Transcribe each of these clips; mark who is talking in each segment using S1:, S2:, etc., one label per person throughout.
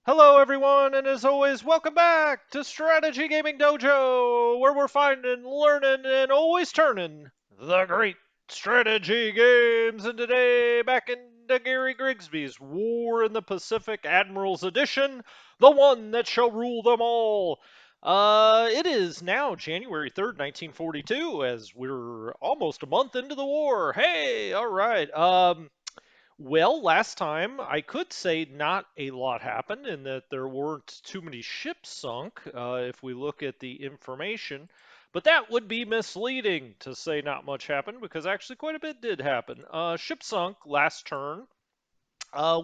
S1: Hello, everyone, and as always, welcome back to Strategy Gaming Dojo, where we're finding, learning, and always turning the great strategy games. And today, back into Gary Grigsby's War in the Pacific Admirals Edition, the one that shall rule them all. It is now January 3rd, 1942, as we're almost a month into the war. Hey, all right. Well, last time I could say not a lot happened in that there weren't too many ships sunk if we look at the information, but that would be misleading to say not much happened because actually quite a bit did happen. Ship sunk last turn.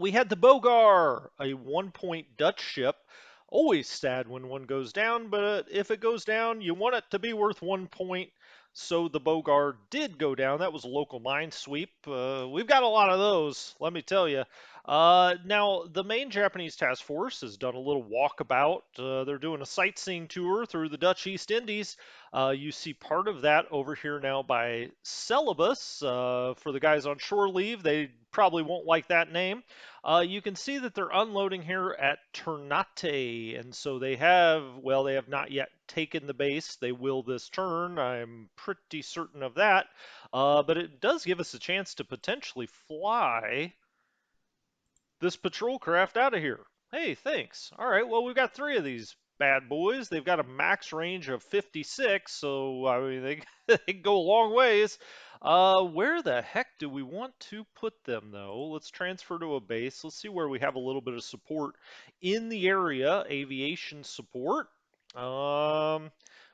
S1: We had the Bogar, a 1 point Dutch ship. Always sad when one goes down, but if it goes down, you want it to be worth 1 point. So the Bogar did go down. That was a local mine sweep. We've got a lot of those, let me tell you. Now, the main Japanese task force has done a little walkabout. They're doing a sightseeing tour through the Dutch East Indies. You see part of that over here now by Celebus. For the guys on shore leave, they probably won't like that name. You can see that they're unloading here at Ternate, and so they have not yet taken the base. They will this turn. I'm pretty certain of that. But it does give us a chance to potentially fly this patrol craft out of here. Hey, thanks. All right, well, we've got three of these bad boys. They've got a max range of 56, so I mean, they can go a long ways. Where the heck do we want to put them, though? Let's transfer to a base. Let's see where we have a little bit of support in the area, aviation support. Um,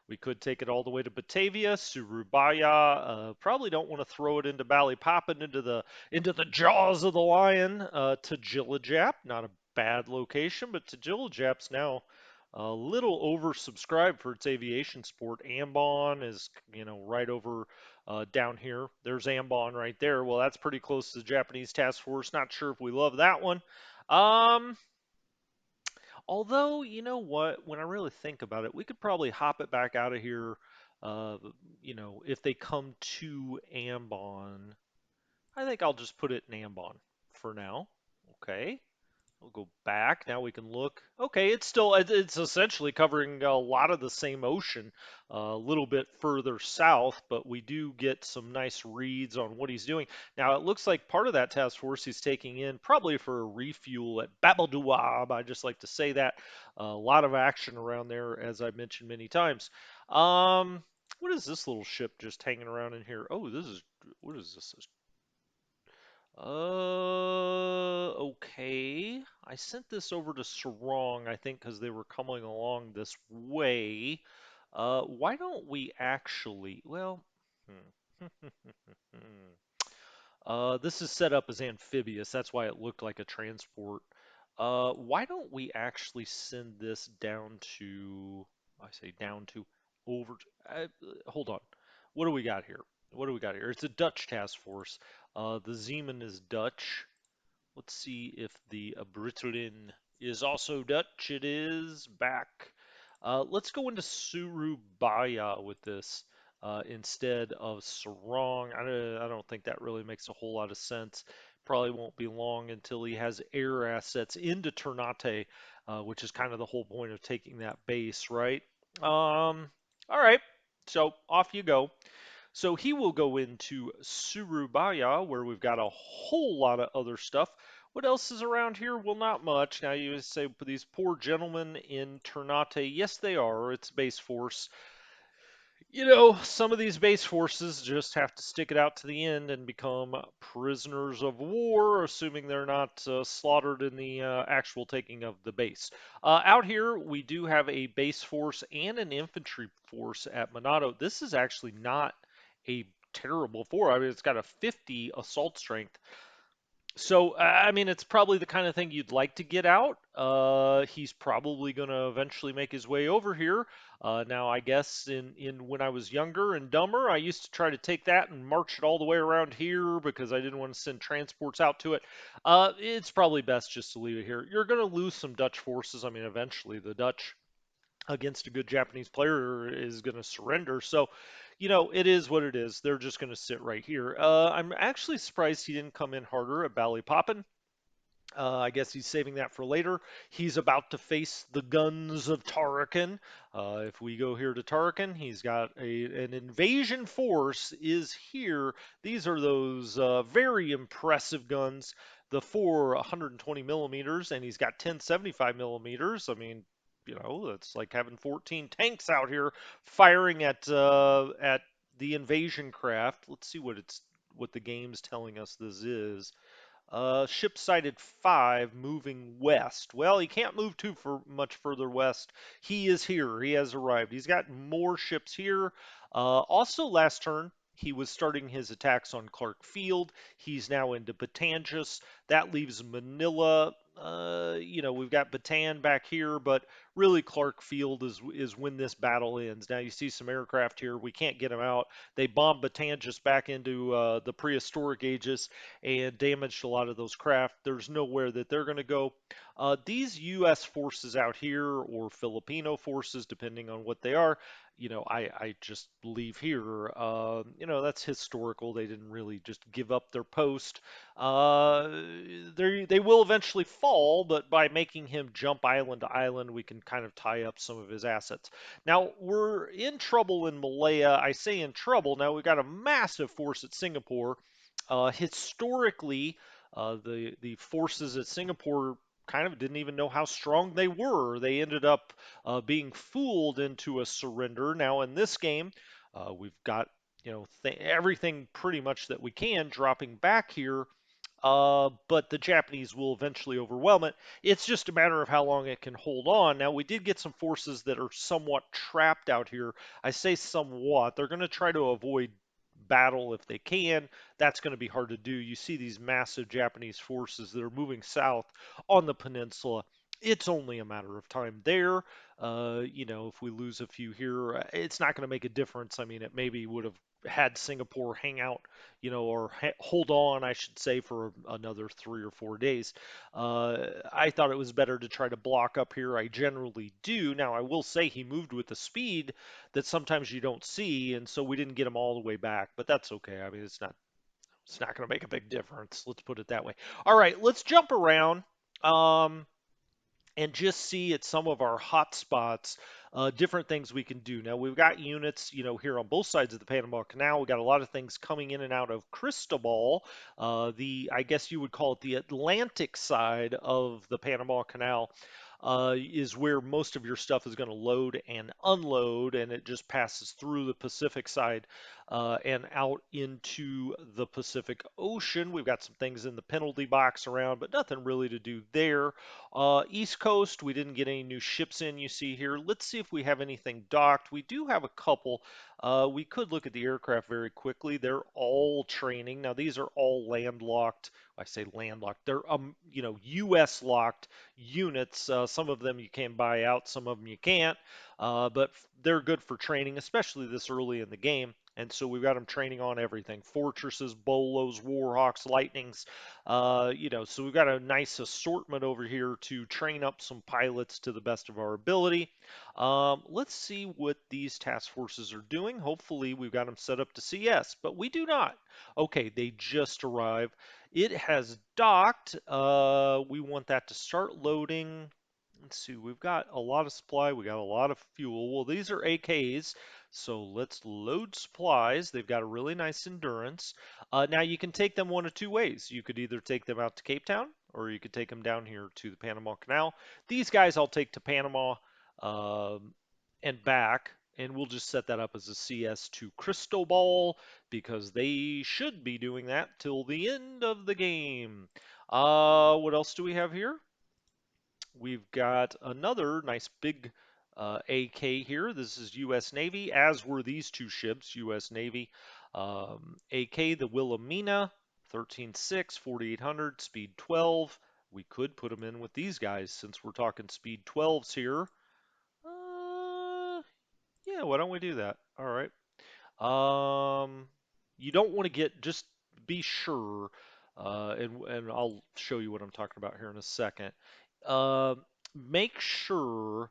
S1: we could take it all the way to Batavia, Surabaya. Probably don't want to throw it into Balikpapan, into the jaws of the lion. To Tagillajap, not a bad location, but Tagillajap's now a little oversubscribed for its aviation sport. Ambon is, right over down here. There's Ambon right there. Well, that's pretty close to the Japanese task force. Not sure if we love that one. Um, Although, you know what, when I really think about it, we could probably hop it back out of here. Uh, if they come to Ambon, I think I'll just put it in Ambon for now. Okay. We'll go back. Now we can look. Okay, it's essentially covering a lot of the same ocean, a little bit further south, but we do get some nice reads on what he's doing. Now it looks like part of that task force he's taking in probably for a refuel at Babelduab. I just like to say that. A lot of action around there, as I mentioned many times. What is this little ship just hanging around in here? Oh, what is this? Okay. I sent this over to Sarong, I think, because they were coming along this way. Why don't we actually, well, hmm. This is set up as amphibious. That's why it looked like a transport. Why don't we actually send this down to, I say down to, over, hold on. What do we got here? What do we got here? It's a Dutch task force. The Zeeman is Dutch. Let's see if the Brittolin is also Dutch. It is back. Let's go into Surabaya with this instead of Sarong. I don't think that really makes a whole lot of sense. Probably won't be long until he has air assets into Ternate, which is kind of the whole point of taking that base, right? All right, so off you go. So he will go into Surabaya, where we've got a whole lot of other stuff. What else is around here? Well, not much. Now you say these poor gentlemen in Ternate, yes, they are. It's base force. Some of these base forces just have to stick it out to the end and become prisoners of war, assuming they're not slaughtered in the actual taking of the base. Out here, we do have a base force and an infantry force at Monado. This is actually not a terrible force. I mean, it's got a 50 assault strength. So, I mean, it's probably the kind of thing you'd like to get out. He's probably going to eventually make his way over here. Now, I guess in when I was younger and dumber, I used to try to take that and march it all the way around here because I didn't want to send transports out to it. It's probably best just to leave it here. You're going to lose some Dutch forces. I mean, eventually the Dutch against a good Japanese player is going to surrender. So, it is what it is. They're just going to sit right here. I'm actually surprised he didn't come in harder at Balikpapan. I guess he's saving that for later. He's about to face the guns of Tarakan. If we go here to Tarakan, he's got an invasion force is here. These are those very impressive guns. The four 120 millimeters, and he's got 10 75 millimeters. I mean, it's like having 14 tanks out here firing at the invasion craft. Let's see what the game's telling us this is. Ship sighted 5 moving west. Well, he can't move too much further west. He is here. He has arrived. He's got more ships here. Also, last turn, he was starting his attacks on Clark Field. He's now into Batangas. That leaves Manila. We've got Bataan back here, but really Clark Field is when this battle ends. Now you see some aircraft here. We can't get them out. They bombed Batangas back into the prehistoric ages and damaged a lot of those craft. There's nowhere that they're going to go. These U.S. forces out here, or Filipino forces, depending on what they are, I just leave here. That's historical. They didn't really just give up their post. Uh, they will eventually fall, but by making him jump island to island, we can kind of tie up some of his assets. Now, we're in trouble in Malaya. I say in trouble. Now, we've got a massive force at Singapore. Historically, the forces at Singapore kind of didn't even know how strong they were. They ended up being fooled into a surrender. Now in this game, we've got everything pretty much that we can dropping back here. But the Japanese will eventually overwhelm it. It's just a matter of how long it can hold on. Now, we did get some forces that are somewhat trapped out here. I say somewhat. They're going to try to avoid battle if they can. That's going to be hard to do. You see these massive Japanese forces that are moving south on the peninsula. It's only a matter of time there. If we lose a few here, it's not going to make a difference. I mean, it maybe would have had Singapore hang out, or hold on, I should say, for another 3 or 4 days. I thought it was better to try to block up here. I generally do. Now, I will say he moved with the speed that sometimes you don't see, and so we didn't get him all the way back, but that's okay. I mean, it's not going to make a big difference. Let's put it that way. All right, let's jump around. And just see at some of our hot spots, different things we can do. Now we've got units, here on both sides of the Panama Canal. We've got a lot of things coming in and out of Cristobal, I guess you would call it the Atlantic side of the Panama Canal. Is where most of your stuff is going to load and unload, and it just passes through the Pacific side and out into the Pacific Ocean. We've got some things in the penalty box around, but nothing really to do there. East Coast, we didn't get any new ships in, you see here. Let's see if we have anything docked. We do have a couple. We could look at the aircraft very quickly. They're all training. Now, these are all landlocked. I say landlocked. They're, U.S. locked units. Some of them you can buy out, some of them you can't. But they're good for training, especially this early in the game. And so we've got them training on everything: fortresses, bolos, warhawks, lightnings. So we've got a nice assortment over here to train up some pilots to the best of our ability. Let's see what these task forces are doing. Hopefully we've got them set up to CS, but we do not. Okay, they just arrived. It has docked. We want that to start loading. Let's see, we've got a lot of supply, we got a lot of fuel. Well, these are AKs, so let's load supplies. They've got a really nice endurance. Now you can take them one of two ways. You could either take them out to Cape Town, or you could take them down here to the Panama Canal. These guys I'll take to Panama um, and back, and we'll just set that up as a CS to Cristobal because they should be doing that till the end of the game. What else do we have here? We've got another nice big AK here. This is U.S. Navy, as were these two ships, U.S. Navy. AK, the Wilhelmina, 13.6, 4,800, speed 12. We could put them in with these guys since we're talking speed 12s here. Yeah, why don't we do that? All right. You don't want to just be sure, and I'll show you what I'm talking about here in a second. Uh, Make sure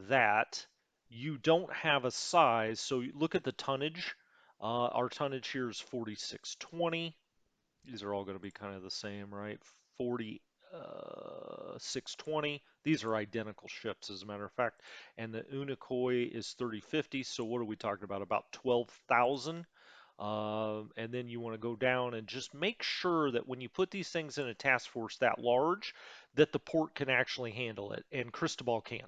S1: that you don't have a size. So you look at the tonnage. Our tonnage here is 4620. These are all going to be kind of the same, right? 40. 620. These are identical ships, as a matter of fact. And the Unikoi is 3050. So what are we talking about? About 12,000. And then you want to go down and just make sure that when you put these things in a task force that large, that the port can actually handle it. And Cristobal can.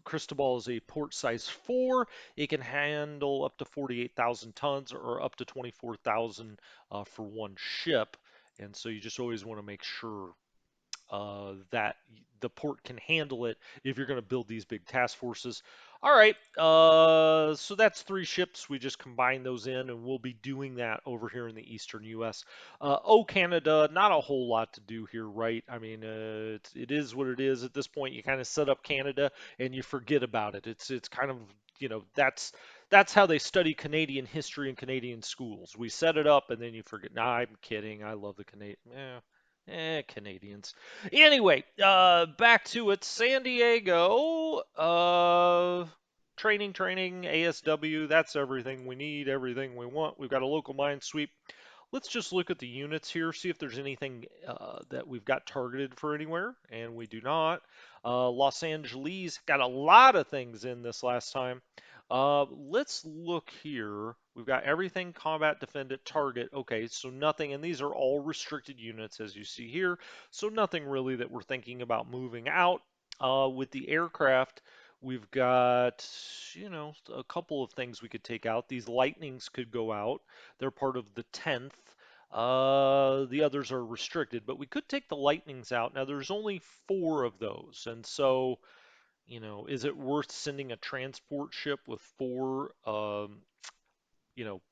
S1: Cristobal is a port size 4. It can handle up to 48,000 tons or up to 24,000 for one ship. And so you just always want to make sure that the port can handle it if you're going to build these big task forces. All right, so that's 3 ships. We just combine those in, and we'll be doing that over here in the eastern U.S. Oh, Canada, not a whole lot to do here, right? I mean, it is what it is at this point. You kind of set up Canada and you forget about it. It's kind of that's how they study Canadian history in Canadian schools. We set it up and then you forget. Nah, I'm kidding. I love the Canadian. Canadians. Anyway, back to it. San Diego, training, ASW. That's everything we need, everything we want. We've got a local mine sweep. Let's just look at the units here, see if there's anything that we've got targeted for anywhere, and we do not. Los Angeles got a lot of things in this last time. Let's look here. We've got everything combat, defend at target. Okay, so nothing, and these are all restricted units as you see here. So nothing really that we're thinking about moving out. With the aircraft, we've got, a couple of things we could take out. These lightnings could go out. They're part of the 10th. The others are restricted, but we could take the lightnings out. Now there's only 4 of those, and so is it worth sending a transport ship with 4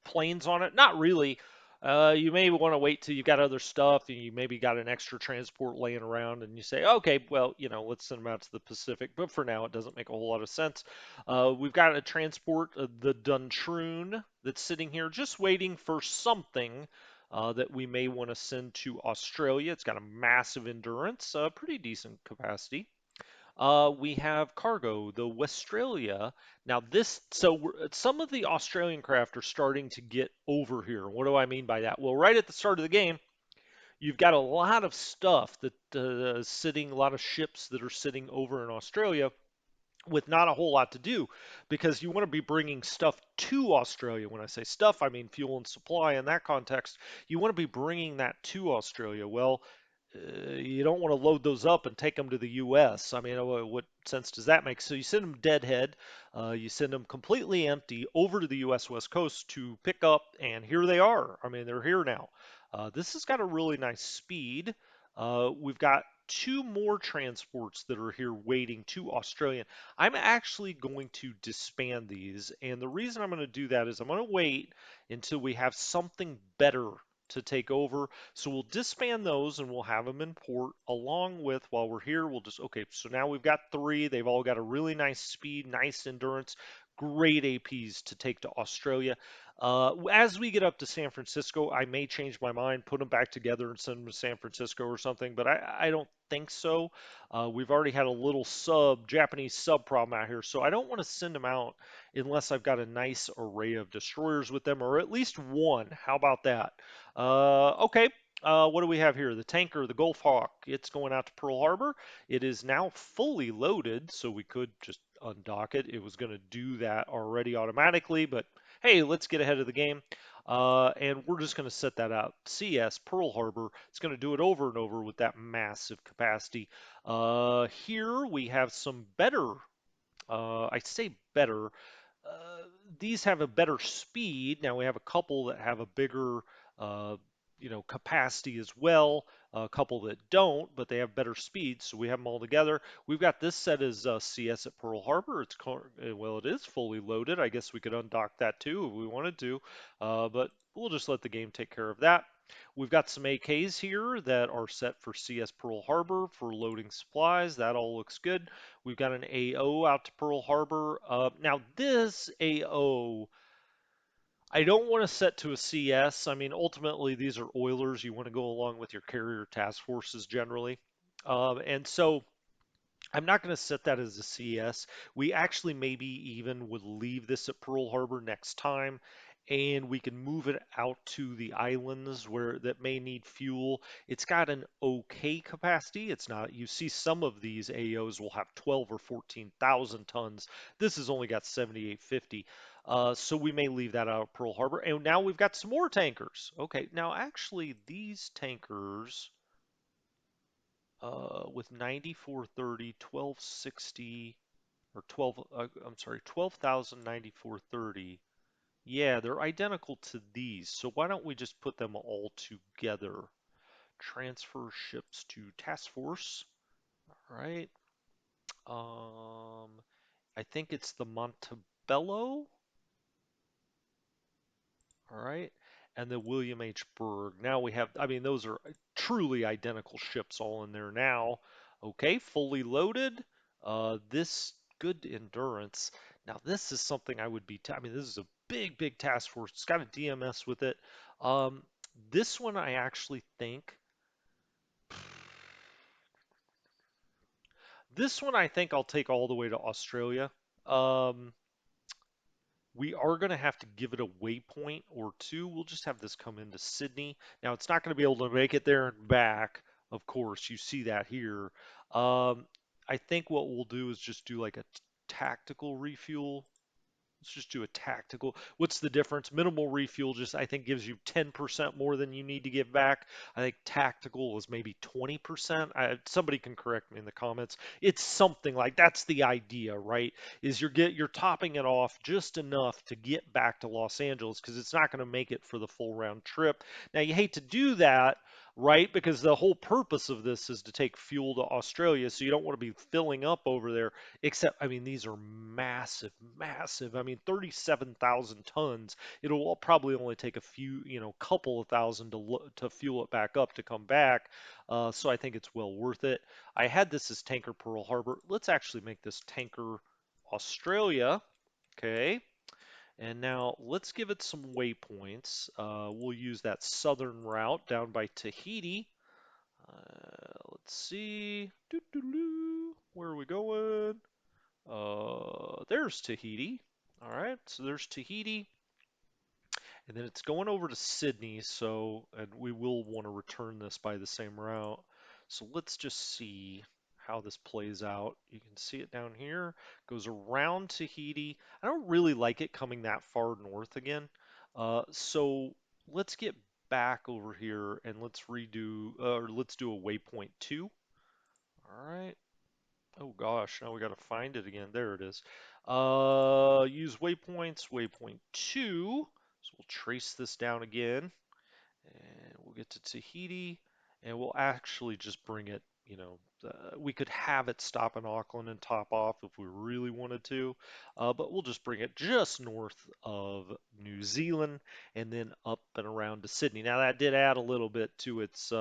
S1: planes on it? Not really. You may want to wait till you've got other stuff and you maybe got an extra transport laying around and you say, okay, well, let's send them out to the Pacific. But for now, it doesn't make a whole lot of sense. We've got a transport, the Duntroon, that's sitting here just waiting for something that we may want to send to Australia. It's got a massive endurance, pretty decent capacity. We have cargo, the Westralia. Now some of the Australian craft are starting to get over here. What do I mean by that? Well, right at the start of the game, you've got a lot of stuff that a lot of ships that are sitting over in Australia with not a whole lot to do because you want to be bringing stuff to Australia. When I say stuff, I mean fuel and supply in that context. You want to be bringing that to Australia. Well, you don't want to load those up and take them to the U.S. I mean, what sense does that make? So you send them deadhead, you send them completely empty over to the U.S. West Coast to pick up, and here they are. I mean, they're here now. This has got a really nice speed. We've got 2 more transports that are here waiting to Australia. I'm actually going to disband these, and the reason I'm going to do that is I'm going to wait until we have something better to take over. So we'll disband those and we'll have them in port along with, while we're here, okay, so now we've got 3. They've all got a really nice speed, nice endurance, great APs to take to Australia. As we get up to San Francisco, I may change my mind, put them back together and send them to San Francisco or something, but I don't think so. We've already had a little Japanese sub problem out here, so I don't want to send them out unless I've got a nice array of destroyers with them, or at least one. How about that? Okay. What do we have here? The tanker, the Gulf Hawk. It's going out to Pearl Harbor. It is now fully loaded, so we could just undock it. It was going to do that already automatically, but hey, let's get ahead of the game. And we're just going to set that out. CS, Pearl Harbor. It's going to do it over and over with that massive capacity. Here we have some better, I say better, uh, these have a better speed. Now we have a couple that have a bigger, uh, capacity as well. A couple that don't, but they have better speed. So we have them all together. We've got this set as CS at Pearl Harbor. Well, it is fully loaded. I guess we could undock that too if we wanted to, but we'll just let the game take care of that. We've got some AKs here that are set for CS Pearl Harbor for loading supplies. That all looks good. We've got an AO out to Pearl Harbor. Now this AO, I don't want to set to a CS. I mean, ultimately these are oilers. You want to go along with your carrier task forces generally. And so I'm not going to set that as a CS. We actually maybe even would leave this at Pearl Harbor next time and we can move it out to the islands where that may need fuel. It's got an okay capacity. It's not, you see some of these AOs will have 12 or 14,000 tons. This has only got 7,850. So we may leave that out of Pearl Harbor. And now we've got some more tankers. Okay, now actually these tankers with 9430, 1260, or 12, I'm sorry, 12,094.30. Yeah, they're identical to these. So why don't we just put them all together? Transfer ships to task force. All right. I think it's the Montebello. All right. And the William H. Berg. Now we have, I mean, those are truly identical ships all in there now. Okay, fully loaded. This good endurance. Now this is something I would be, I mean, this is a big, big task force. It's got a DMS with it. Um, this one I actually think, this one I think I'll take all the way to Australia. Um, We are going to have to give it a waypoint or two. We'll just have this come into Sydney. Now, it's not going to be able to make it there and back, of course. You see that here. I think what we'll do is just do like a tactical refuel. Let's just do a tactical. What's the difference? Minimal refuel just, I think, gives you 10% more than you need to give back. I think tactical is maybe 20%. Somebody can correct me in the comments. It's something like that's the idea, right? Is you're topping it off just enough to get back to Los Angeles because it's not going to make it for the full round trip. Now you hate to do that, right? Because the whole purpose of this is to take fuel to Australia, so you don't want to be filling up over there. Except, I mean, these are massive, massive. I mean, 37,000 tons. It'll probably only take a few, couple of thousand to fuel it back up to come back. So I think it's well worth it. I had this as Tanker Pearl Harbor. Let's actually make this Tanker Australia. Okay. And now let's give it some waypoints. We'll use that southern route down by Tahiti. Let's see. Doo-doo-doo. Where are we going? There's Tahiti. All right, so there's Tahiti, and then it's going over to Sydney. So, and we will want to return this by the same route. So let's just see how this plays out. You can see it down here. Goes around Tahiti. I don't really like it coming that far north again. So let's get back over here and let's redo, or let's do a waypoint two. All right. Oh gosh, now we got to find it again. There it is. Use waypoints, waypoint two. So we'll trace this down again, and we'll get to Tahiti, and we'll actually just bring it. We could have it stop in Auckland and top off if we really wanted to, but we'll just bring it just north of New Zealand and then up and around to Sydney. Now that did add a little bit to its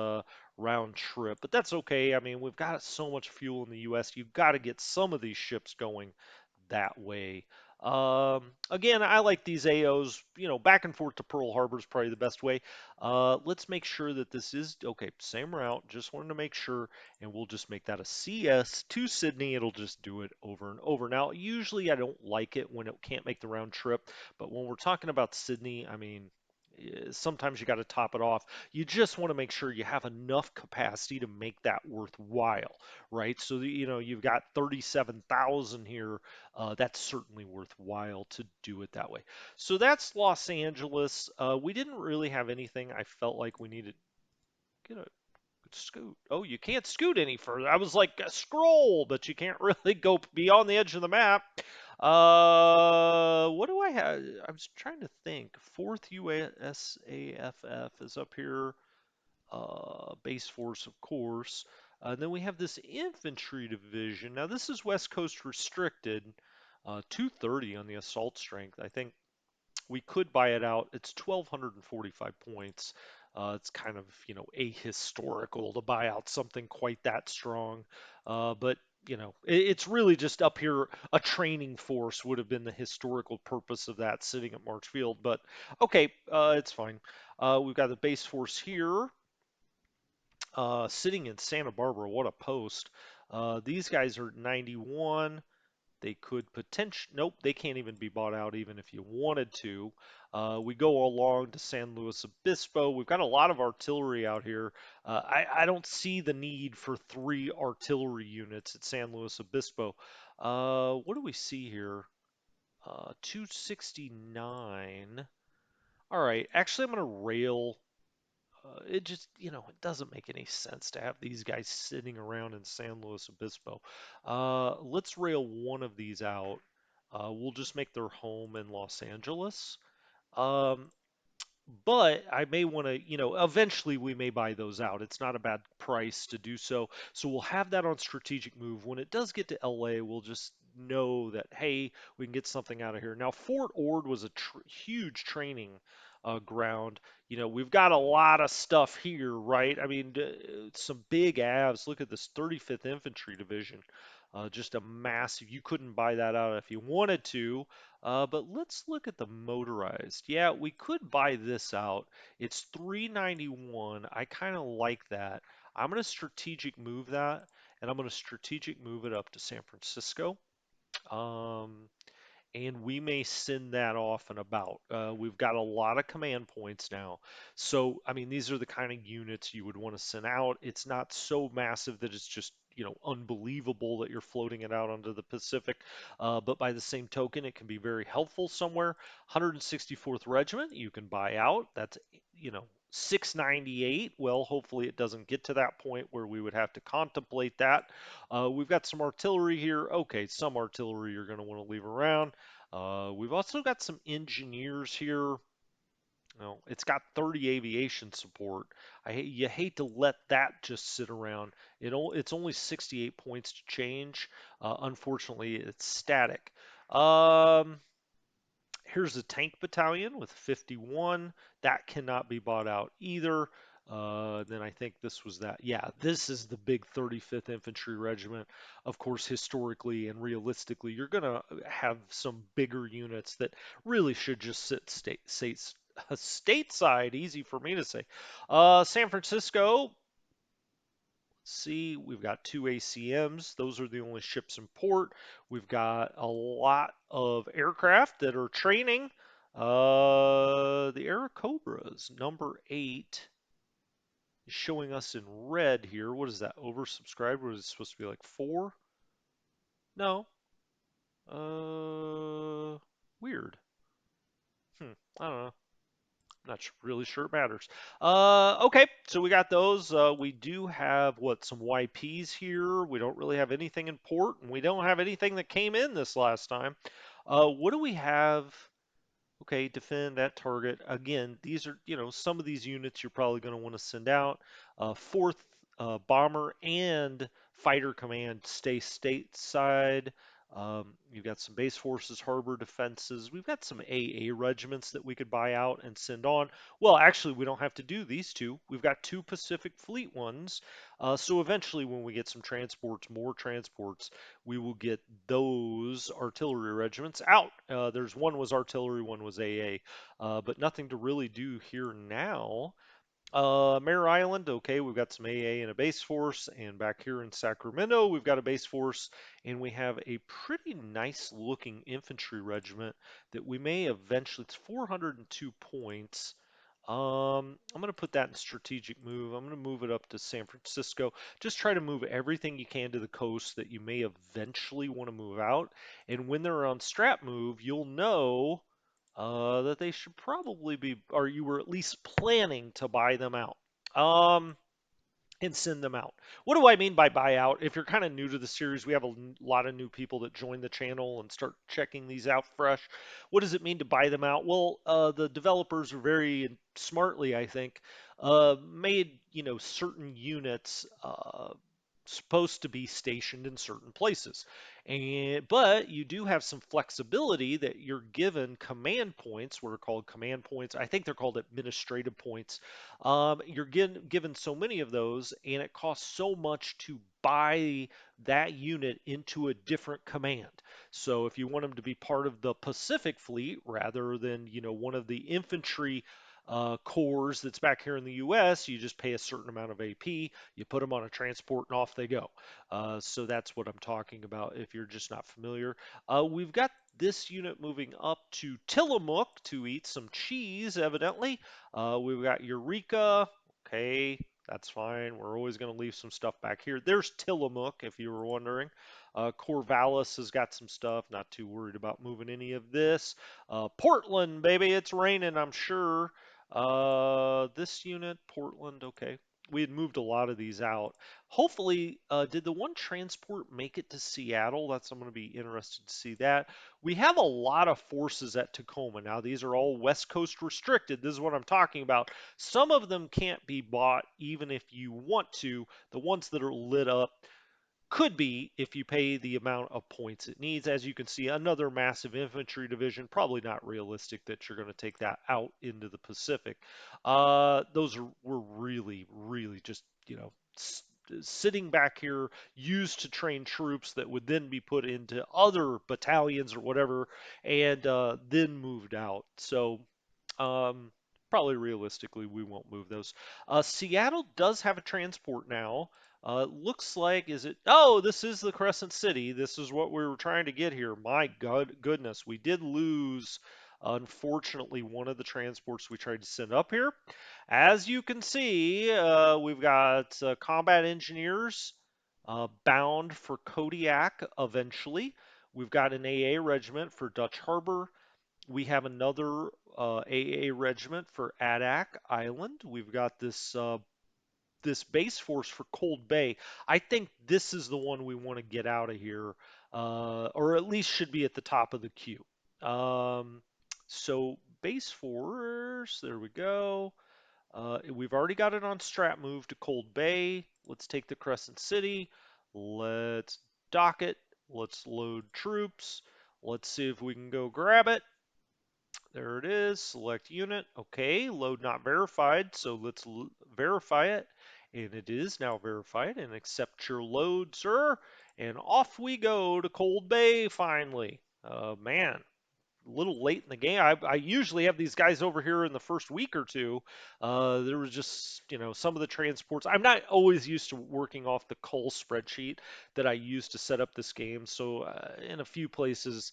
S1: round trip, but that's okay. I mean, we've got so much fuel in the U.S. You've got to get some of these ships going that way. Again, I like these AOs, back and forth to Pearl Harbor is probably the best way. Let's make sure that this is, okay, same route, just wanted to make sure, and we'll just make that a CS to Sydney. It'll just do it over and over. Now, usually I don't like it when it can't make the round trip, but when we're talking about Sydney, I mean, sometimes you got to top it off. You just want to make sure you have enough capacity to make that worthwhile, right? So, you've got 37,000 here. That's certainly worthwhile to do it that way. So that's Los Angeles. We didn't really have anything I felt like we needed. Get a scoot. Oh, you can't scoot any further. I was like, scroll, but you can't really go beyond the edge of the map. What do I have? I was trying to think. 4th USAFF is up here. Base Force, of course. And then we have this infantry division. Now, this is West Coast restricted, 230 on the assault strength. I think we could buy it out. It's 1,245 points. It's kind of, ahistorical to buy out something quite that strong. But, it's really just up here. A training force would have been the historical purpose of that sitting at March Field. But okay, it's fine. We've got the base force here. Sitting in Santa Barbara, what a post. These guys are 91. They could potentially, nope, they can't even be bought out even if you wanted to. We go along to San Luis Obispo. We've got a lot of artillery out here. I don't see the need for 3 artillery units at San Luis Obispo. What do we see here? 269. All right, actually, I'm going to rail. It just, it doesn't make any sense to have these guys sitting around in San Luis Obispo. Let's rail one of these out. We'll just make their home in Los Angeles. Um, but I may want to, eventually we may buy those out. It's not a bad price to do so. So we'll have that on strategic move. When it does get to LA, we'll just know that, hey, we can get something out of here. Now, Fort Ord was a huge training ground. We've got a lot of stuff here, right? I mean, some big avs. Look at this 35th Infantry Division. Just a massive, you couldn't buy that out if you wanted to. But let's look at the motorized. Yeah, we could buy this out. It's 391. I kind of like that. I'm going to strategic move that, and I'm going to strategic move it up to San Francisco. Um, and we may send that off and about. We've got a lot of command points now. So, I mean, these are the kind of units you would want to send out. It's not so massive that it's just, unbelievable that you're floating it out onto the Pacific. But by the same token, it can be very helpful somewhere. 164th Regiment, you can buy out. That's, 698. Well, hopefully it doesn't get to that point where we would have to contemplate that. We've got some artillery here. Okay, some artillery you're going to want to leave around. We've also got some engineers here. It's got 30 aviation support. You hate to let that just sit around. It's only 68 points to change. Unfortunately, it's static. Um, Here's a tank battalion with 51. That cannot be bought out either. Then I think this was that. Yeah, this is the big 35th Infantry Regiment. Of course, historically and realistically, you're going to have some bigger units that really should just sit stateside. Easy for me to say. San Francisco, see, we've got 2 ACMs. Those are the only ships in port. We've got a lot of aircraft that are training. The Airacobras, number 8, is showing us in red here. What is that? Oversubscribed? Was it supposed to be like 4? No. Weird. I don't know. Not really sure it matters. Okay, so we got those. We do have some YPs here. We don't really have anything in port, and we don't have anything that came in this last time. What do we have? Okay, defend that target. Again, these are, some of these units you're probably going to want to send out. Fourth Bomber and Fighter Command stay stateside. You've got some base forces, harbor defenses. We've got some AA regiments that we could buy out and send on. Well, actually, we don't have to do these two. We've got 2 Pacific Fleet ones. So eventually, when we get some transports, more transports, we will get those artillery regiments out. There's one was artillery, one was AA, but nothing to really do here now. Mare Island, okay, we've got some AA and a base force, and back here in Sacramento, we've got a base force, and we have a pretty nice looking infantry regiment that we may eventually, it's 402 points. I'm going to put that in strategic move. I'm going to move it up to San Francisco. Just try to move everything you can to the coast that you may eventually want to move out. And when they're on strat move, you'll know that they should probably be, or you were at least planning to buy them out. And send them out. What do I mean by buyout? If you're kind of new to the series, we have a lot of new people that join the channel and start checking these out fresh. What does it mean to buy them out? Well, the developers are very smartly, I think, made certain units supposed to be stationed in certain places. But you do have some flexibility that you're given command points, what are called command points. I think they're called administrative points. You're given so many of those, and it costs so much to buy that unit into a different command. So if you want them to be part of the Pacific Fleet rather than, one of the infantry cores that's back here in the US, you just pay a certain amount of AP, you put them on a transport, and off they go. So that's what I'm talking about if you're just not familiar. We've got this unit moving up to Tillamook to eat some cheese, evidently. We've got Eureka. Okay, that's fine. We're always going to leave some stuff back here. There's Tillamook, if you were wondering. Corvallis has got some stuff. Not too worried about moving any of this. Portland, baby, it's raining, I'm sure. This unit, Portland, okay. We had moved a lot of these out. Hopefully, did the one transport make it to Seattle? I'm going to be interested to see that. We have a lot of forces at Tacoma. Now, these are all West Coast restricted. This is what I'm talking about. Some of them can't be bought even if you want to. The ones that are lit up could be if you pay the amount of points it needs. As you can see, another massive infantry division. Probably not realistic that you're going to take that out into the Pacific. Were really, really just, sitting back here used to train troops that would then be put into other battalions or whatever and then moved out. So um, probably realistically, we won't move those. Seattle does have a transport now. Looks like, is it? Oh, this is the Crescent City. This is what we were trying to get here. My God, goodness, we did lose, unfortunately, one of the transports we tried to send up here. As you can see, we've got combat engineers bound for Kodiak eventually. We've got an AA regiment for Dutch Harbor. We have another AA regiment for Adak Island. We've got this base force for Cold Bay. I think this is the one we want to get out of here, or at least should be at the top of the queue. So base force, there we go. We've already got it on strat move to Cold Bay. Let's take the Crescent City. Let's dock it. Let's load troops. Let's see if we can go grab it. There it is. Select unit. Okay, load not verified. So let's verify it. And it is now verified. And accept your load, sir. And off we go to Cold Bay finally. Man, a little late in the game. I usually have these guys over here in the first week or two. There was just, some of the transports. I'm not always used to working off the cull spreadsheet that I use to set up this game. So in a few places,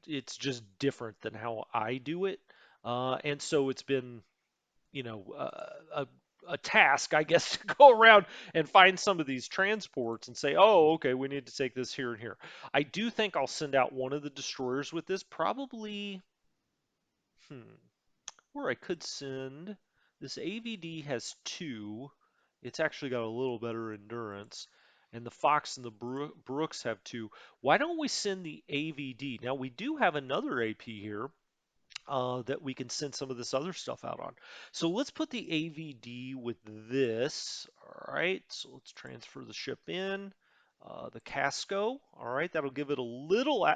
S1: it's just different than how I do it. And so it's been, a task, I guess, to go around and find some of these transports and say, oh, okay, we need to take this here and here. I do think I'll send out one of the destroyers with this, probably, hmm, or I could send, this AVD has two. It's actually got a little better endurance. And the Fox and the Brooks have two. Why don't we send the AVD? Now, we do have another AP here that we can send some of this other stuff out on. So let's put the AVD with this. All right, so let's transfer the ship in. The Casco. All right, that'll give it a little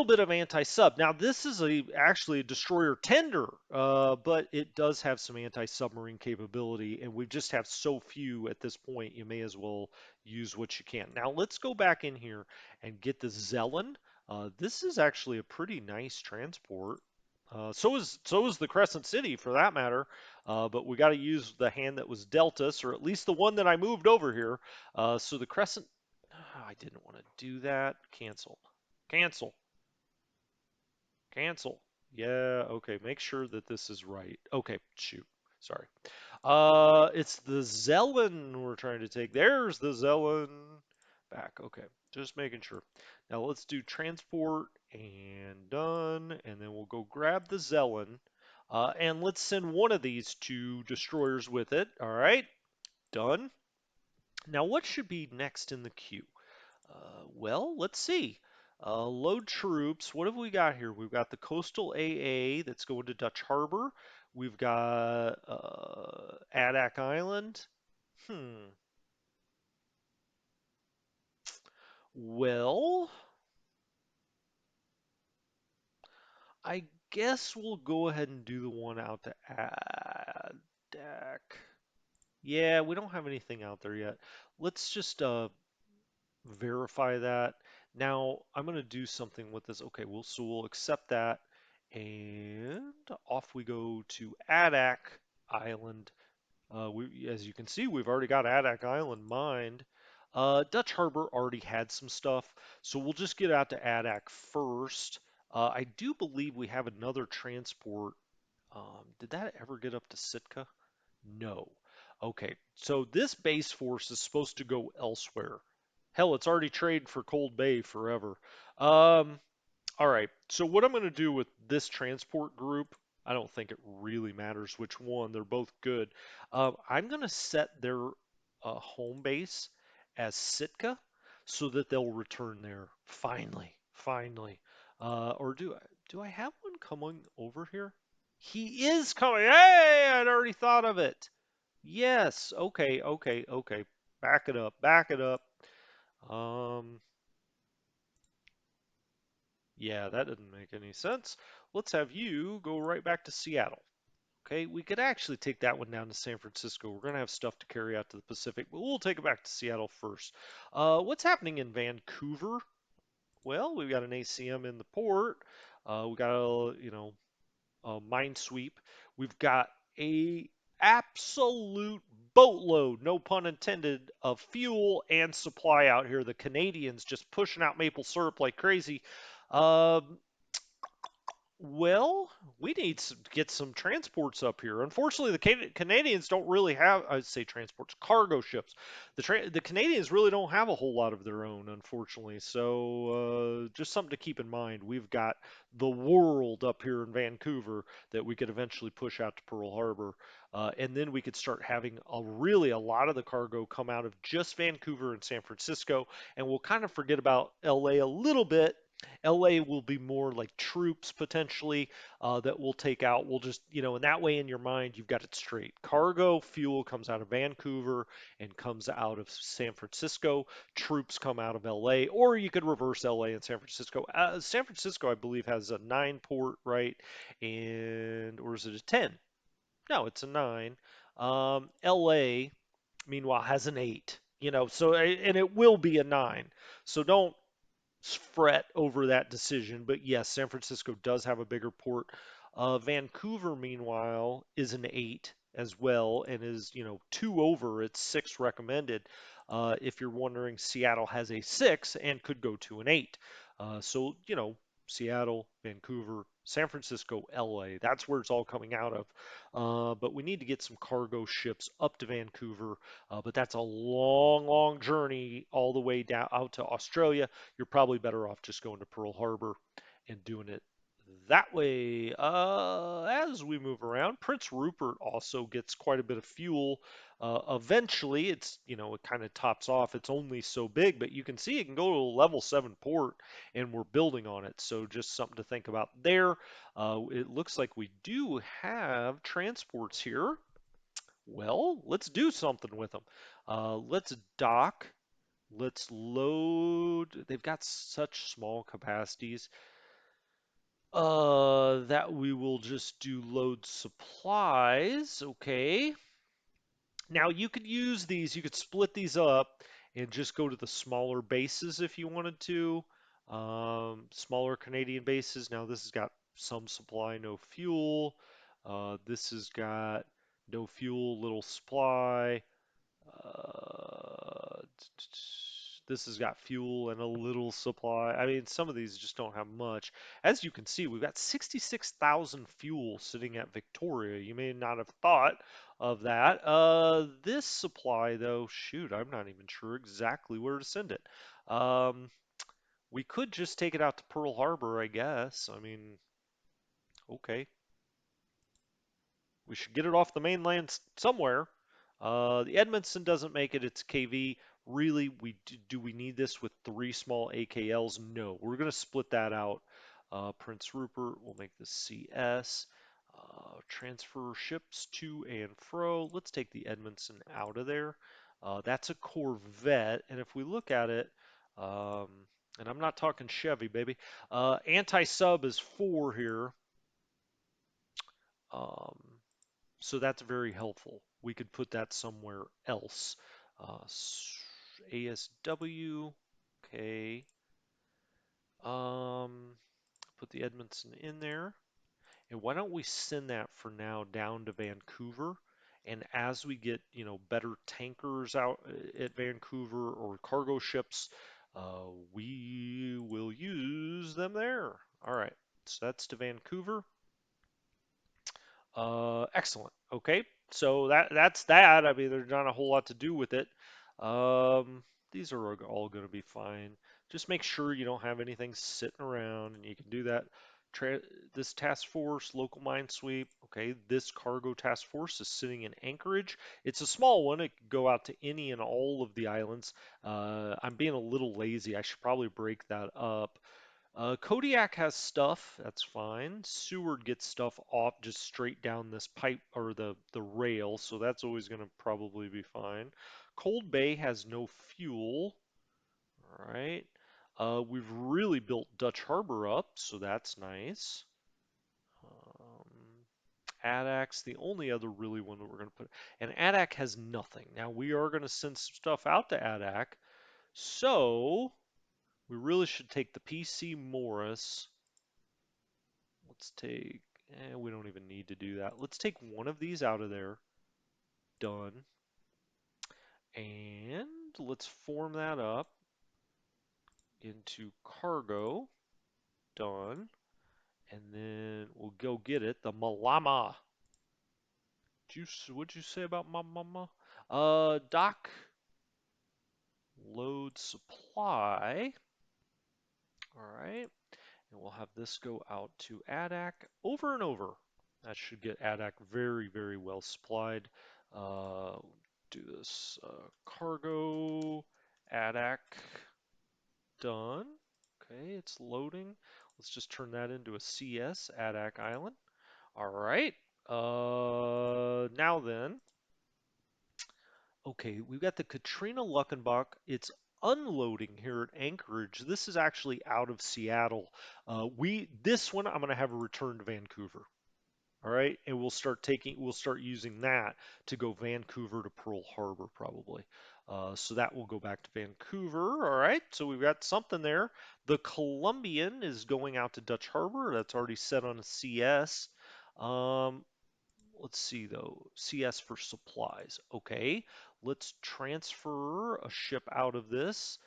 S1: bit of anti-sub. Now this is actually a destroyer tender, but it does have some anti-submarine capability, and we just have so few at this point. You may as well use what you can. Now let's go back in here and get the Zelen. This is actually a pretty nice transport. So is the Crescent City for that matter. But we got to use the hand that was dealt us, or at least the one that I moved over here. So the Crescent. I didn't want to do that. Cancel. Cancel. Cancel. Yeah, okay. Make sure that this is right. Okay, shoot. Sorry. It's the Zelen we're trying to take. There's the Zelen back. Okay, just making sure. Now let's do transport and done, and then we'll go grab the Zelen. And let's send one of these two destroyers with it. All right, done. Now what should be next in the queue? Well, let's see. Load troops. What have we got here? We've got the Coastal AA that's going to Dutch Harbor. We've got Adak Island. Hmm. Well, I guess we'll go ahead and do the one out to Adak. Yeah, we don't have anything out there yet. Let's just verify that. Now, I'm going to do something with this. Okay, so we'll accept that. And off we go to Adak Island. As you can see, we've already got Adak Island mined. Dutch Harbor already had some stuff, so we'll just get out to Adak first. I do believe we have another transport. Did that ever get up to Sitka? No. Okay, so this base force is supposed to go elsewhere. Hell, it's already traded for Cold Bay forever. Um, all right. So what I'm going to do with this transport group, I don't think it really matters which one. They're both good. I'm going to set their home base as Sitka so that they'll return there finally. Finally. Or do I have one coming over here? He is coming. Hey, I'd already thought of it. Yes. Okay. Okay. Okay. Back it up. Back it up. Um, Yeah, that didn't make any sense. Let's have you go right back to Seattle. Okay, we could actually take that one down to San Francisco. We're going to have stuff to carry out to the Pacific, but we'll take it back to Seattle first. What's happening in Vancouver? Well, we've got an ACM in the port. We got a mine sweep. We've got a absolute boatload, no pun intended, of fuel and supply out here. The Canadians just pushing out maple syrup like crazy. Um, well, we need to get some transports up here. Unfortunately, the Canadians don't really have, I'd say transports, cargo ships. The Canadians really don't have a whole lot of their own, unfortunately. So just something to keep in mind. We've got the world up here in Vancouver that we could eventually push out to Pearl Harbor. And then we could start having a lot of the cargo come out of just Vancouver and San Francisco. And we'll kind of forget about LA a little bit. LA will be more like troops potentially that we'll take out. We'll just, in that way in your mind, you've got it straight. Cargo fuel comes out of Vancouver and comes out of San Francisco. Troops come out of LA, or you could reverse LA and San Francisco. San Francisco, I believe, has a 9 port, right? Or is it a 10? No, it's a 9. LA, meanwhile, has an 8. And it will be a 9. So don't fret over that decision. But yes, San Francisco does have a bigger port. Vancouver, meanwhile, is an 8 as well and is, 2 over its 6 recommended. If you're wondering, Seattle has a 6 and could go to an 8. So, Seattle, Vancouver, San Francisco, LA, that's where it's all coming out of. But we need to get some cargo ships up to Vancouver. But that's a long, long journey all the way down out to Australia. You're probably better off just going to Pearl Harbor and doing it that way. As we move around, Prince Rupert also gets quite a bit of fuel. Eventually, it kind of tops off. It's only so big, but you can see it can go to a level 7 port, and we're building on it. So just something to think about there. It looks like we do have transports here. Well, let's do something with them. Let's dock. Let's load. They've got such small capacities that we will just do load supplies. Okay. Now you could use these, you could split these up and just go to the smaller bases if you wanted to. Smaller Canadian bases. Now this has got some supply, no fuel. This has got no fuel, little supply. Uh, this has got fuel and a little supply. I mean, some of these just don't have much. As you can see, we've got 66,000 fuel sitting at Victoria. You may not have thought of that. This supply, though, shoot, I'm not even sure exactly where to send it. We could just take it out to Pearl Harbor, I guess. I mean, okay. We should get it off the mainland somewhere. The Edmondson doesn't make it. It's KV. Really, do we need this with 3 small AKLs? No. We're going to split that out. Prince Rupert, we'll make this CS. Transfer ships to and fro. Let's take the Edmondson out of there. That's a Corvette. And if we look at it, um, and I'm not talking Chevy, baby. Anti-sub is 4 here. Um, so that's very helpful. We could put that somewhere else. Uh, ASW, okay. Put the Edmondson in there. And why don't we send that for now down to Vancouver? And as we get, better tankers out at Vancouver or cargo ships, we will use them there. All right, so that's to Vancouver. Excellent. Okay, so that's that. I mean, there's not a whole lot to do with it. Um, these are all going to be fine. Just make sure you don't have anything sitting around, and you can do that. Tra this task force, local mine sweep. Okay, this cargo task force is sitting in Anchorage. It's a small one. It could go out to any and all of the islands. I'm being a little lazy. I should probably break that up. Kodiak has stuff, that's fine. Seward gets stuff off just straight down this pipe or the rail, so that's always going to probably be fine. Cold Bay has no fuel, all right. We've really built Dutch Harbor up, so that's nice. Adak, the only other really one that we're going to put, and Adak has nothing. Now we are going to send some stuff out to Adak, so we really should take the PC Morris. Let's take, we don't even need to do that. Let's take one of these out of there. Done. And let's form that up into cargo. Done. And then we'll go get it. The Malama. What'd you say about my mama? Dock. Load supply. All right. And we'll have this go out to Adak over and over. That should get Adak very, very well supplied. Uh, do this cargo, Adak, done. Okay, it's loading. Let's just turn that into a CS, Adak Island. All right. Now then, okay, we've got the Katrina Luckenbach. It's unloading here at Anchorage. This is actually out of Seattle. This one I'm going to have a return to Vancouver. All right, and we'll start using that to go Vancouver to Pearl Harbor probably. So that will go back to Vancouver. All right, so we've got something there. The Columbian is going out to Dutch Harbor. That's already set on a CS. Um, let's see though, CS for supplies. Okay, let's transfer a ship out of this.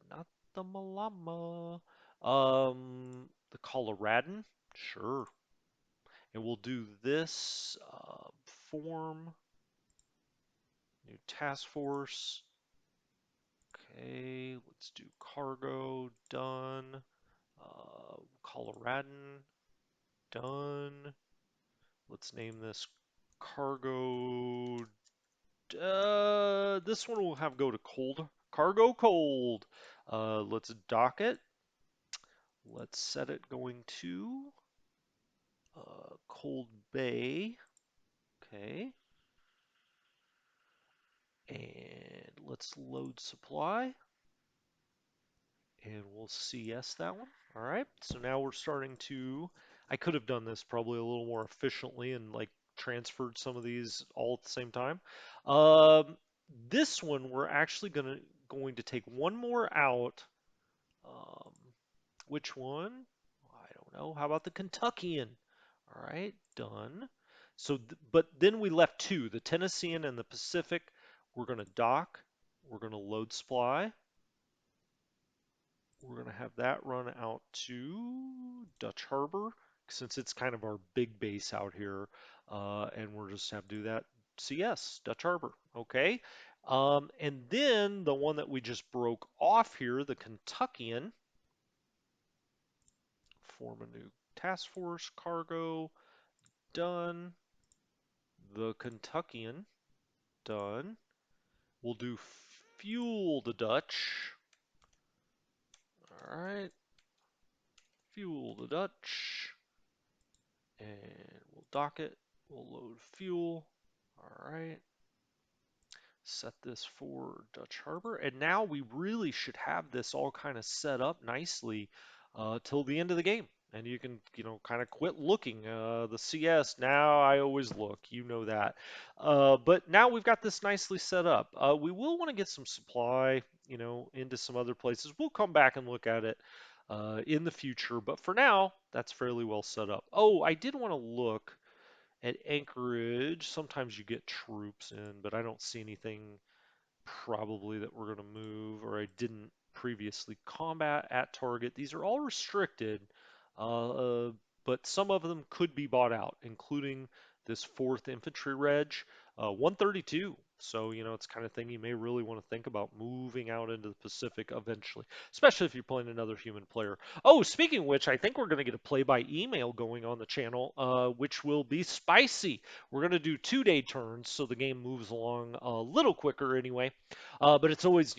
S1: Not the Malama. The Coloradan. Sure. And we'll do this form, new task force. Okay, let's do cargo, done. Coloradan, done. Let's name this cargo. This one will have go to cold. Cargo cold. Let's dock it. Let's set it going to Cold Bay. Okay. And let's load supply. And we'll CS that one. All right, so now we're starting to, I could have done this probably a little more efficiently and like transferred some of these all at the same time. Um, this one we're actually going to take one more out. Um, which one? I don't know. How about the Kentuckian? All right, done. So, but then we left two, the Tennessean and the Pacific. We're going to dock. We're going to load supply. We're going to have that run out to Dutch Harbor since it's kind of our big base out here. And we're just have to do that CS, Dutch Harbor. Okay. And then the one that we just broke off here, the Kentuckian, form a new task force, cargo, done. The Kentuckian, done. We'll do fuel the Dutch. All right. Fuel the Dutch. And we'll dock it. We'll load fuel. All right. Set this for Dutch Harbor. And now we really should have this all kind of set up nicely till the end of the game. And you can, kind of quit looking. The CS, now I always look, you know that. But now we've got this nicely set up. We will want to get some supply, into some other places. We'll come back and look at it. in the future. But for now, that's fairly well set up. Oh, I did want to look at Anchorage. Sometimes you get troops in, but I don't see anything probably that we're going to move, or I didn't previously. Combat at target. These are all restricted, uh, but some of them could be bought out, including this 4th Infantry Reg, 132. So, it's kind of thing you may really want to think about moving out into the Pacific eventually, especially if you're playing another human player. Oh, speaking of which, I think we're going to get a play by email going on the channel, which will be spicy. We're going to do 2-day turns, so the game moves along a little quicker anyway. But it's always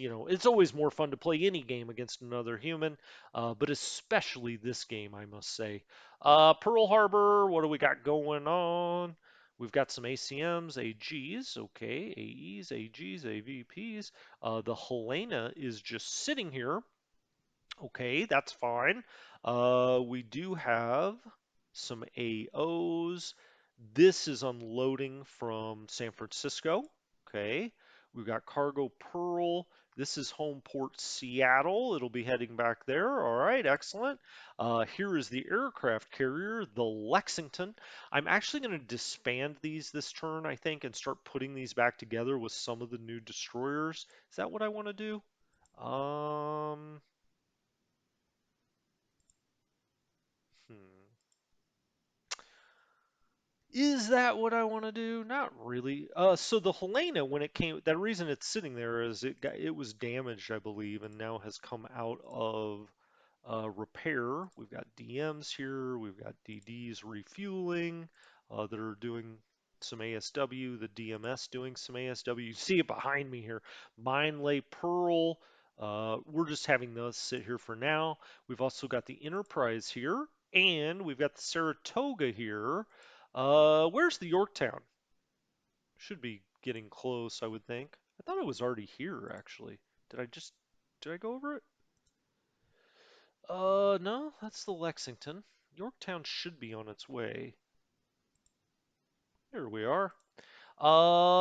S1: more fun to play any game against another human, but especially this game, I must say. Pearl Harbor, what do we got going on? We've got some ACMs, AGs, okay, AEs, AGs, AVPs. The Helena is just sitting here. Okay, that's fine. We do have some AOs. This is unloading from San Francisco. Okay, we've got Cargo Pearl. This is home port Seattle. It'll be heading back there. All right, excellent. Here is the aircraft carrier, the Lexington. I'm actually going to disband these this turn, I think, and start putting these back together with some of the new destroyers. Is that what I want to do? Um, hmm. Is that what I want to do? Not really. So the Helena, when it came, the reason it's sitting there is it was damaged, I believe, and now has come out of repair. We've got DMs here. We've got DDs refueling that are doing some ASW. The DMS doing some ASW. You see it behind me here. Mine lay Pearl. We're just having those sit here for now. We've also got the Enterprise here, and we've got the Saratoga here. Where's the Yorktown? Should be getting close, I would think. I thought it was already here, actually. Did I go over it? No, that's the Lexington. Yorktown should be on its way. Here we are.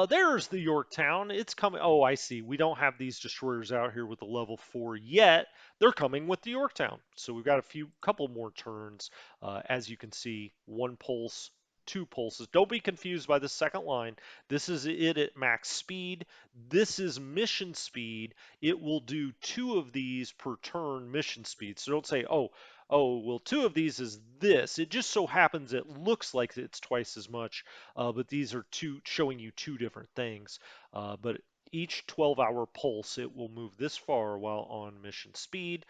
S1: There's the Yorktown. It's coming. Oh, I see. We don't have these destroyers out here with the level 4 yet. They're coming with the Yorktown. So we've got couple more turns. As you can see, 1 pulse, 2 pulses. Don't be confused by the second line. This is it at max speed. This is mission speed. It will do 2 of these per turn mission speed. So don't say, oh, well, 2 of these is this. It just so happens it looks like it's twice as much, but these are showing you 2 different things. But each 12-hour pulse, it will move this far while on mission speed.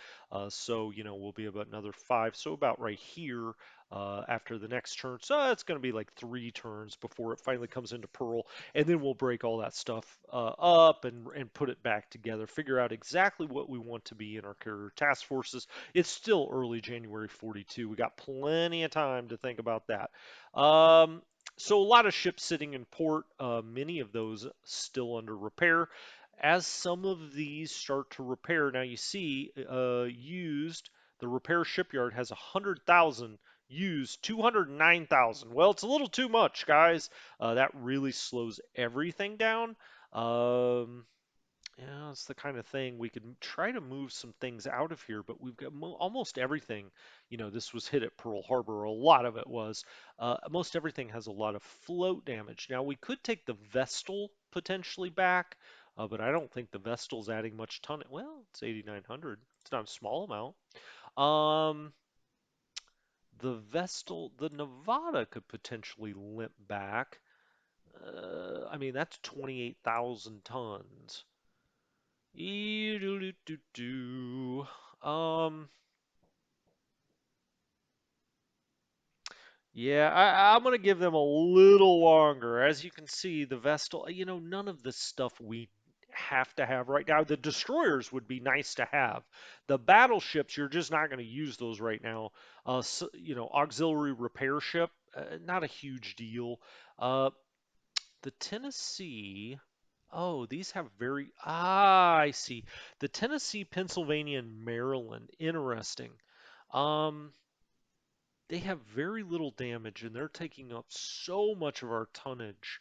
S1: So, we'll be about another 5. So about right here after the next turn. So it's going to be like 3 turns before it finally comes into Pearl. And then we'll break all that stuff up and put it back together. Figure out exactly what we want to be in our carrier task forces. It's still early January 42. We got plenty of time to think about that. So a lot of ships sitting in port, many of those still under repair. As some of these start to repair, now you see used, the repair shipyard has 100,000 used, 209,000. Well, it's a little too much, guys. That really slows everything down. Um, yeah, it's the kind of thing we could try to move some things out of here, but we've got almost everything. This was hit at Pearl Harbor. A lot of it was. Most everything has a lot of float damage. Now, we could take the Vestal potentially back, but I don't think the Vestal's adding much ton. Well, it's 8,900. It's not a small amount. Um, the Vestal, the Nevada could potentially limp back. I mean, that's 28,000 tons. Eee-doo-doo-doo-doo. Um, yeah, I'm gonna give them a little longer. As you can see, the Vestal, none of the stuff we have to have right now. The destroyers would be nice to have. The battleships, you're just not gonna use those right now. So, auxiliary repair ship, not a huge deal. Uh, the Tennessee. Oh, these have I see. The Tennessee, Pennsylvania, and Maryland. Interesting. Um, they have very little damage and they're taking up so much of our tonnage.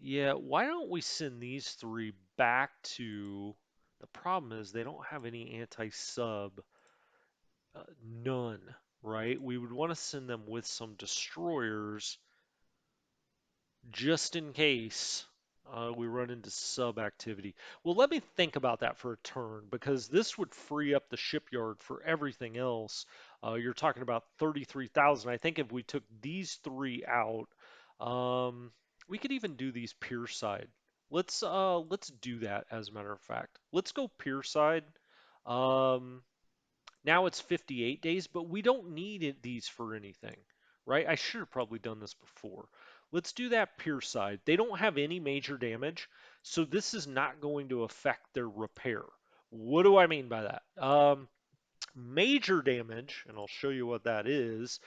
S1: Yeah, why don't we send these 3 back to The problem is they don't have any anti-sub, none, right? We would want to send them with some destroyers just in case we run into sub activity. Well, let me think about that for a turn because this would free up the shipyard for everything else. You're talking about 33,000. I think if we took these three out, um, we could even do these pier side. Let's do that as a matter of fact. Let's go pier side. Um, Now it's 58 days, but we don't need these for anything, right? I should have probably done this before. Let's do that pier side. They don't have any major damage, so this is not going to affect their repair. What do I mean by that? Major damage, and I'll show you what that is.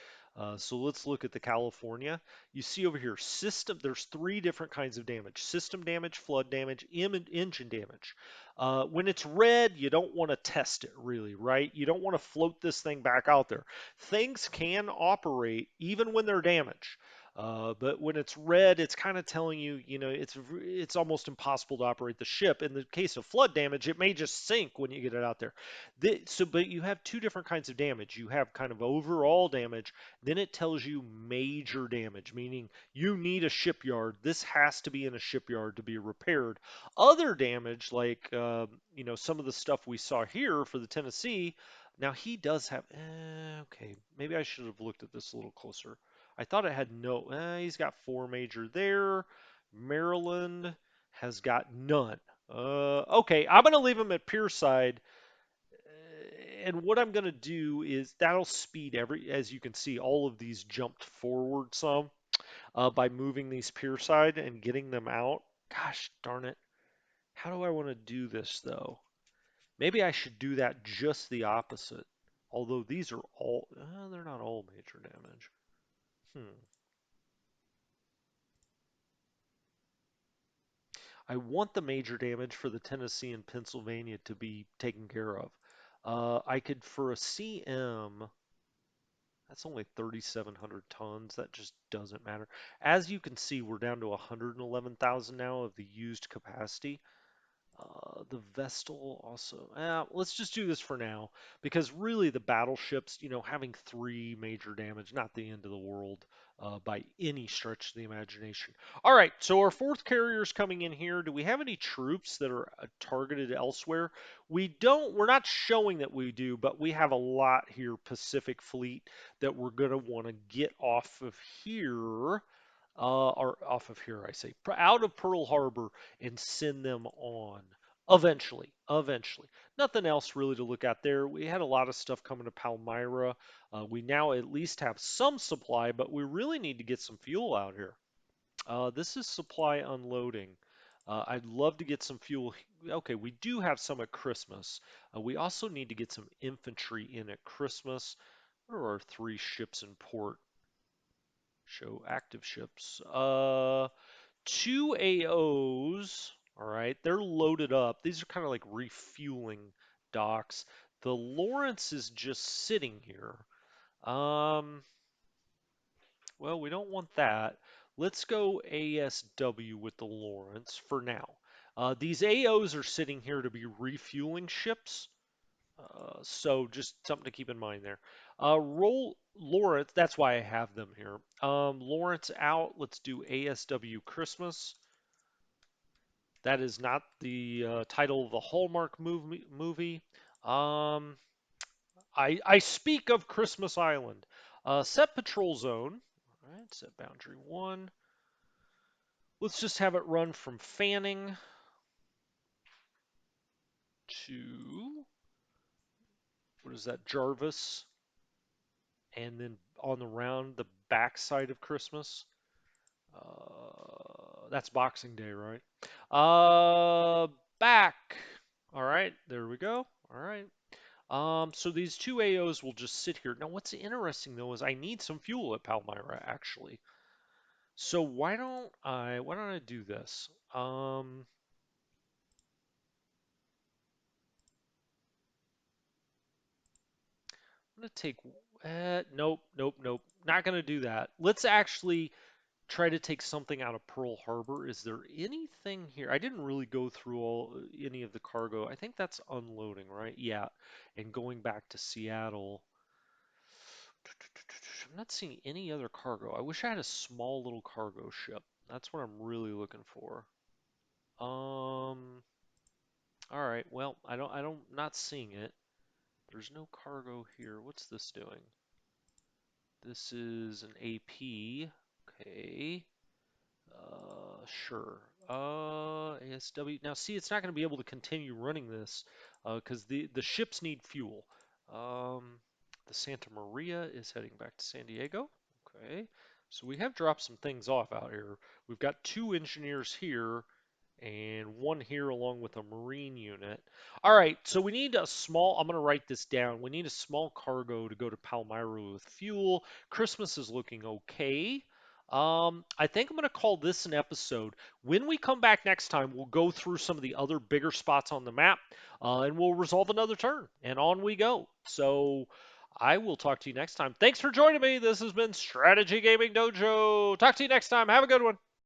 S1: So let's look at the California. You see over here, system, there's three different kinds of damage: system damage, flood damage, engine damage. When it's red, you don't want to test it really, right? You don't want to float this thing back out there. Things can operate even when they're damaged. But when it's red, it's kind of telling you, it's almost impossible to operate the ship. In the case of flood damage, it may just sink when you get it out there. But you have two different kinds of damage. You have kind of overall damage, then it tells you major damage, meaning you need a shipyard. This has to be in a shipyard to be repaired. Other damage, like some of the stuff we saw here for the Tennessee. Now he does have. Okay, maybe I should have looked at this a little closer. I thought it had no. He's got four major there. Maryland has got none. Okay, I'm gonna leave him at Pierside, and what I'm going to do is that'll speed as you can see, all of these jumped forward some by moving these pier side and getting them out. Gosh darn it. How do I want to do this though? Maybe I should do that just the opposite. Although these are all, they're not all major damage. Hmm. I want the major damage for the Tennessee and Pennsylvania to be taken care of. I could, for a CM, that's only 3,700 tons. That just doesn't matter. As you can see, we're down to 111,000 now of the used capacity. The Vestal also. Let's just do this for now because really the battleships, having three major damage, not the end of the world by any stretch of the imagination. All right, so our fourth carrier is coming in here. Do we have any troops that are targeted elsewhere? We don't. We're not showing that we do, but we have a lot here, Pacific Fleet, that we're going to want to get off of here. Or off of here, I say, out of Pearl Harbor and send them on. Eventually, eventually. Nothing else really to look at there. We had a lot of stuff coming to Palmyra. We now at least have some supply, but we really need to get some fuel out here. This is supply unloading. I'd love to get some fuel. Okay, we do have some at Christmas. We also need to get some infantry in at Christmas. What are our three ships in port? Show active ships. Two AOs. All right, they're loaded up. These are kind of like refueling docks. The Lawrence is just sitting here. Um, well, we don't want that. Let's go ASW with the Lawrence for now. These AOs are sitting here to be refueling ships. So just something to keep in mind there. Roll Lawrence, that's why I have them here. Lawrence out, let's do ASW Christmas. That is not the title of the Hallmark movie. Um, I speak of Christmas Island. Set patrol zone. All right, set boundary 1. Let's just have it run from Fanning to, what is that, Jarvis, and then on the round, the backside of Christmas. That's Boxing Day, right? Back. All right, there we go. All right. So these two AOs will just sit here. Now, what's interesting though is I need some fuel at Palmyra actually. So why don't I do this? I'm gonna take. Nope, nope, nope. Not gonna do that. Let's actually try to take something out of Pearl Harbor. Is there anything here? I didn't really go through any of the cargo. I think that's unloading, right? Yeah. And going back to Seattle. I'm not seeing any other cargo. I wish I had a small little cargo ship. That's what I'm really looking for. All right. Well, not seeing it. There's no cargo here. What's this doing? This is an AP. Okay. Sure. ASW. Now, see, it's not going to be able to continue running this because the ships need fuel. Um, the Santa Maria is heading back to San Diego. Okay. So we have dropped some things off out here. We've got two engineers here and one here along with a marine unit. All right, so we need a small, I'm going to write this down. We need a small cargo to go to Palmyra with fuel. Christmas is looking okay. I think I'm going to call this an episode. When we come back next time, we'll go through some of the other bigger spots on the map, and we'll resolve another turn, and on we go. So I will talk to you next time. Thanks for joining me. This has been Strategy Gaming Dojo. Talk to you next time. Have a good one.